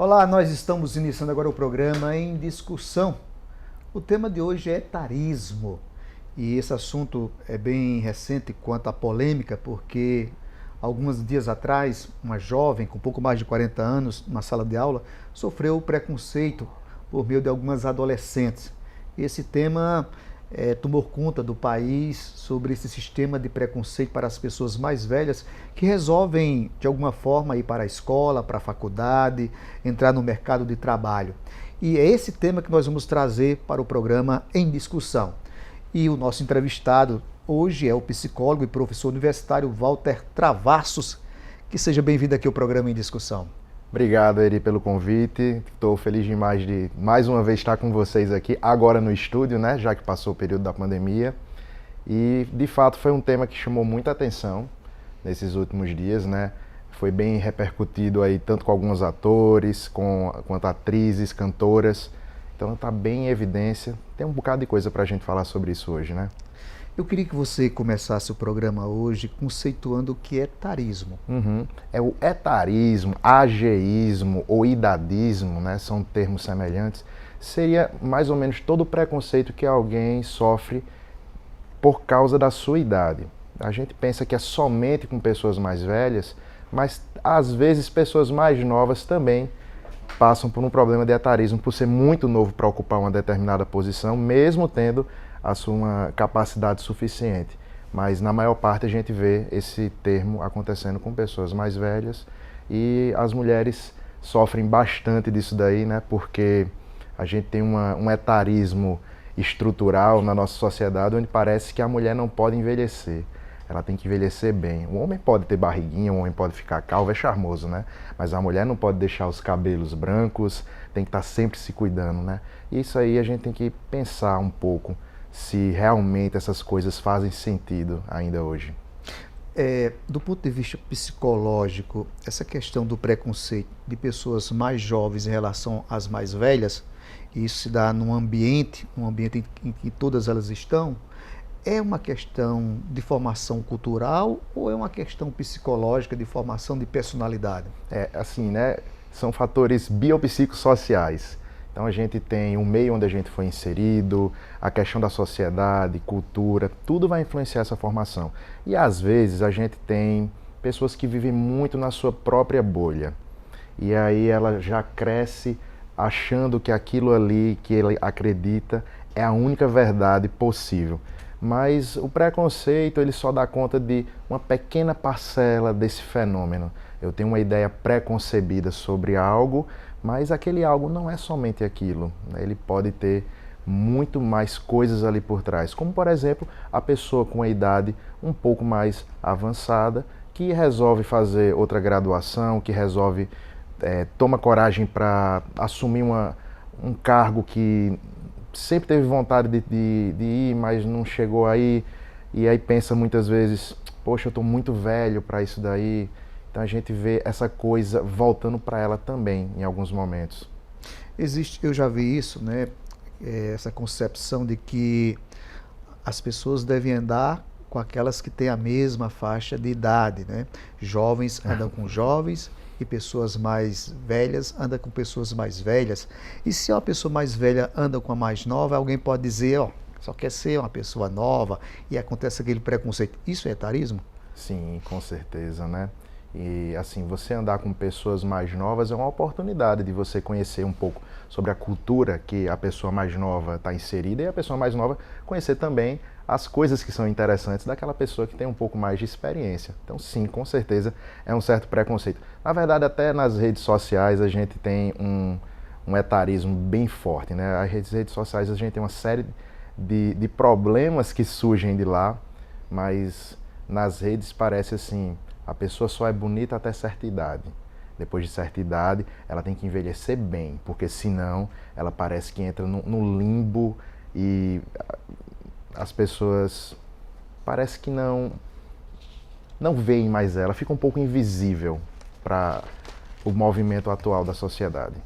Olá, nós estamos iniciando agora o programa Em Discussão. O tema de hoje é etarismo. E esse assunto é bem recente quanto à polêmica, porque alguns dias atrás, uma jovem com pouco mais de 40 anos, numa sala de aula, sofreu preconceito por meio de algumas adolescentes. Esse tema tomou conta do país sobre esse sistema de preconceito para as pessoas mais velhas que resolvem, de alguma forma, ir para a escola, para a faculdade, entrar no mercado de trabalho. E é esse tema que nós vamos trazer para o programa Em Discussão. E o nosso entrevistado hoje é o psicólogo e professor universitário Walter Travassos. Que seja bem-vindo aqui ao programa Em Discussão. Obrigado, Eri, pelo convite. Estou feliz demais de mais uma vez estar com vocês aqui, agora no estúdio, né? Já que passou o período da pandemia. E, de fato, foi um tema que chamou muita atenção nesses últimos dias, né? Foi bem repercutido aí, tanto com alguns atores, quanto atrizes, cantoras. Então, está bem em evidência. Tem um bocado de coisa para a gente falar sobre isso hoje, né? Eu queria que você começasse o programa hoje conceituando o que é etarismo. É o etarismo, ageísmo ou idadismo, né? São termos semelhantes. Seria mais ou menos todo o preconceito que alguém sofre por causa da sua idade. A gente pensa que é somente com pessoas mais velhas, mas às vezes pessoas mais novas também passam por um problema de etarismo, por ser muito novo para ocupar uma determinada posição, mesmo tendo a sua capacidade suficiente. Mas na maior parte a gente vê esse termo acontecendo com pessoas mais velhas e as mulheres sofrem bastante disso daí, né? Porque a gente tem um etarismo estrutural na nossa sociedade onde parece que a mulher não pode envelhecer. Ela tem que envelhecer bem. O homem pode ter barriguinha, o homem pode ficar calvo, é charmoso, né? Mas a mulher não pode deixar os cabelos brancos, tem que estar sempre se cuidando, né? E isso aí a gente tem que pensar um pouco se realmente essas coisas fazem sentido ainda hoje. Do ponto de vista psicológico, essa questão do preconceito de pessoas mais jovens em relação às mais velhas, isso se dá num ambiente, em que todas elas estão, é uma questão de formação cultural ou é uma questão psicológica de formação de personalidade? É assim, né? São fatores biopsicossociais. Então a gente tem o meio onde a gente foi inserido, a questão da sociedade, cultura, tudo vai influenciar essa formação. E às vezes a gente tem pessoas que vivem muito na sua própria bolha. E aí ela já cresce achando que aquilo ali que ele acredita é a única verdade possível. Mas o preconceito ele só dá conta de uma pequena parcela desse fenômeno. Eu tenho uma ideia preconcebida sobre algo, mas aquele algo não é somente aquilo, né? Ele pode ter muito mais coisas ali por trás, como por exemplo a pessoa com a idade um pouco mais avançada que resolve fazer outra graduação, que resolve toma coragem para assumir um cargo que sempre teve vontade de ir, mas não chegou aí, e aí pensa muitas vezes, poxa, eu estou muito velho para isso daí. Então a gente vê essa coisa voltando para ela também em alguns momentos. Eu já vi isso, né? Essa concepção de que as pessoas devem andar com aquelas que têm a mesma faixa de idade, né? Jovens andam com jovens e pessoas mais velhas andam com pessoas mais velhas. E se uma pessoa mais velha anda com a mais nova, alguém pode dizer, ó, só quer ser uma pessoa nova e acontece aquele preconceito. Isso é etarismo? Sim, com certeza, né? E assim, você andar com pessoas mais novas é uma oportunidade de você conhecer um pouco sobre a cultura que a pessoa mais nova está inserida e a pessoa mais nova conhecer também as coisas que são interessantes daquela pessoa que tem um pouco mais de experiência. Então sim, com certeza é um certo preconceito. Na verdade, até nas redes sociais a gente tem um etarismo bem forte, né? As redes sociais a gente tem uma série de problemas que surgem de lá, mas nas redes parece assim, a pessoa só é bonita até certa idade. Depois de certa idade, ela tem que envelhecer bem, porque senão ela parece que entra no limbo e as pessoas parece que não veem mais ela, fica um pouco invisível para o movimento atual da sociedade.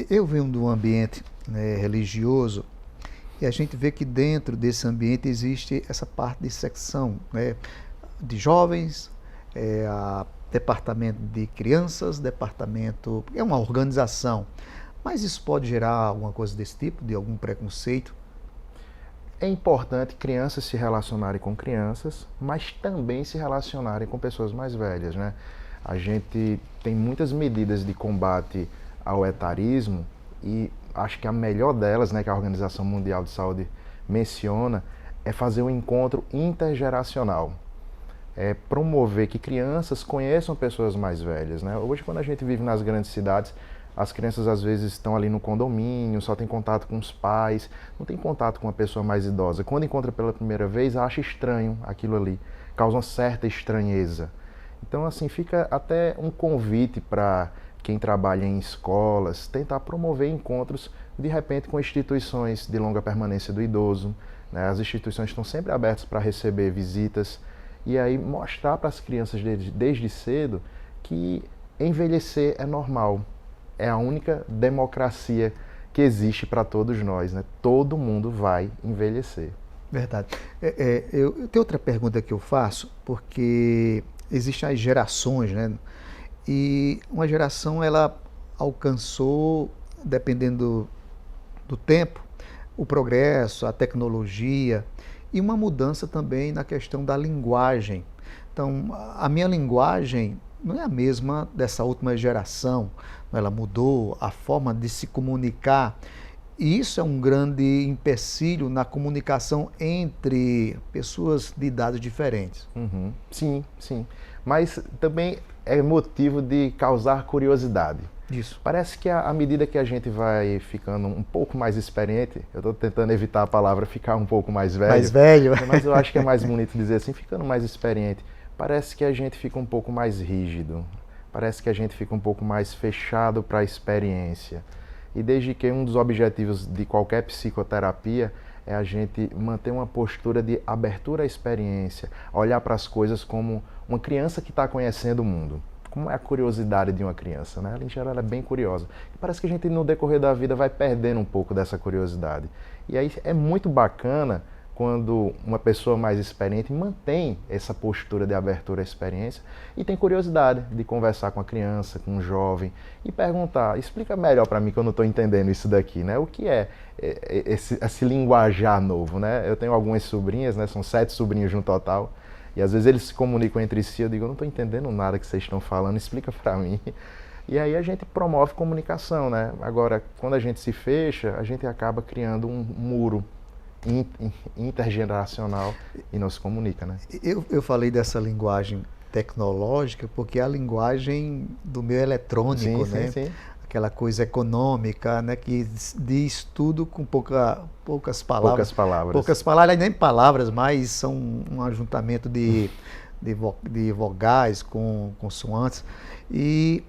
Eu venho de um ambiente, né, religioso e a gente vê que dentro desse ambiente existe essa parte de secção, né, de jovens, departamento de crianças, departamento... É uma organização, mas isso pode gerar alguma coisa desse tipo, de algum preconceito? É importante crianças se relacionarem com crianças, mas também se relacionarem com pessoas mais velhas, né? A gente tem muitas medidas de combate ao etarismo e acho que a melhor delas, né, que a Organização Mundial de Saúde menciona, é fazer um encontro intergeracional. É promover que crianças conheçam pessoas mais velhas, né? Hoje, quando a gente vive nas grandes cidades, as crianças às vezes estão ali no condomínio, só tem contato com os pais, não tem contato com uma pessoa mais idosa. Quando encontra pela primeira vez, acha estranho aquilo ali, causa uma certa estranheza. Então, assim, fica até um convite para quem trabalha em escolas tentar promover encontros, de repente, com instituições de longa permanência do idoso, né? As instituições estão sempre abertas para receber visitas e aí mostrar para as crianças desde cedo que envelhecer é normal. É a única democracia que existe para todos nós, né? Todo mundo vai envelhecer. Verdade. Eu tenho outra pergunta que eu faço, porque existem as gerações, né? E uma geração, ela alcançou, dependendo do tempo, o progresso, a tecnologia e uma mudança também na questão da linguagem. Então, a minha linguagem não é a mesma dessa última geração, ela mudou a forma de se comunicar. E isso é um grande empecilho na comunicação entre pessoas de idades diferentes. Uhum. Sim, sim. Mas também é motivo de causar curiosidade. Isso. Parece que à medida que a gente vai ficando um pouco mais experiente, eu estou tentando evitar a palavra ficar um pouco mais velho. Mais velho. Mas eu acho que é mais bonito dizer assim, ficando mais experiente. Parece que a gente fica um pouco mais rígido. Parece que a gente fica um pouco mais fechado para a experiência. E desde que um dos objetivos de qualquer psicoterapia é a gente manter uma postura de abertura à experiência, olhar para as coisas como uma criança que está conhecendo o mundo. Como é a curiosidade de uma criança, né? Ela, em geral, ela é bem curiosa. E parece que a gente, no decorrer da vida, vai perdendo um pouco dessa curiosidade. E aí é muito bacana quando uma pessoa mais experiente mantém essa postura de abertura à experiência e tem curiosidade de conversar com a criança, com o jovem e perguntar, explica melhor para mim que eu não estou entendendo isso daqui, né? O que é esse linguajar novo, né? Eu tenho algumas sobrinhas, né? São 7 sobrinhos no total e às vezes eles se comunicam entre si, eu digo, eu não estou entendendo nada que vocês estão falando, explica para mim. E aí a gente promove comunicação, né? Agora, quando a gente se fecha, a gente acaba criando um muro intergeracional e não se comunica, né? Eu falei dessa linguagem tecnológica porque é a linguagem do meio eletrônico, sim, né? Sim. Aquela coisa econômica, né? Que diz tudo com poucas palavras. Poucas palavras, nem palavras, mas são um ajuntamento de vogais com consoantes. E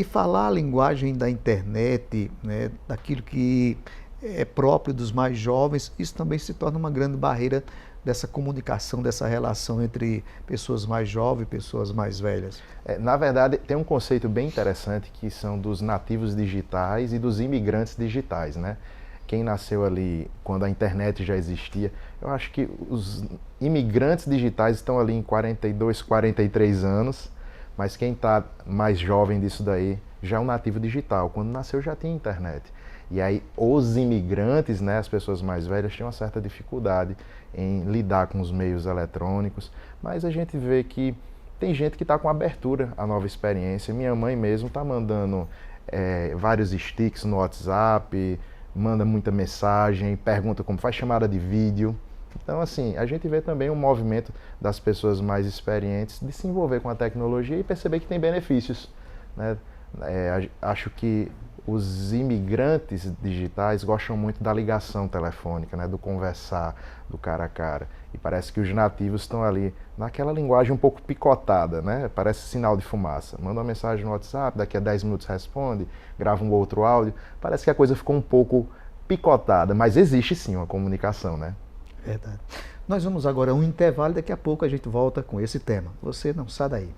falar a linguagem da internet, né? Daquilo que é próprio dos mais jovens, isso também se torna uma grande barreira dessa comunicação, dessa relação entre pessoas mais jovens e pessoas mais velhas. Na verdade, tem um conceito bem interessante que são dos nativos digitais e dos imigrantes digitais, né? Quem nasceu ali quando a internet já existia, eu acho que os imigrantes digitais estão ali em 42, 43 anos, mas quem está mais jovem disso daí já é um nativo digital, quando nasceu já tinha internet. E aí os imigrantes, né, as pessoas mais velhas, têm uma certa dificuldade em lidar com os meios eletrônicos, mas a gente vê que tem gente que está com abertura à nova experiência. Minha mãe mesmo está mandando vários sticks no WhatsApp, manda muita mensagem, pergunta como faz chamada de vídeo. Então, assim, a gente vê também um movimento das pessoas mais experientes de se envolver com a tecnologia e perceber que tem benefícios, né? Acho que os imigrantes digitais gostam muito da ligação telefônica, né? Do conversar, do cara a cara. E parece que os nativos estão ali naquela linguagem um pouco picotada, né? Parece sinal de fumaça. Manda uma mensagem no WhatsApp, daqui a 10 minutos responde, grava um outro áudio. Parece que a coisa ficou um pouco picotada, mas existe sim uma comunicação, né? Verdade. Nós vamos agora a um intervalo, daqui a pouco a gente volta com esse tema. Você não sai daí.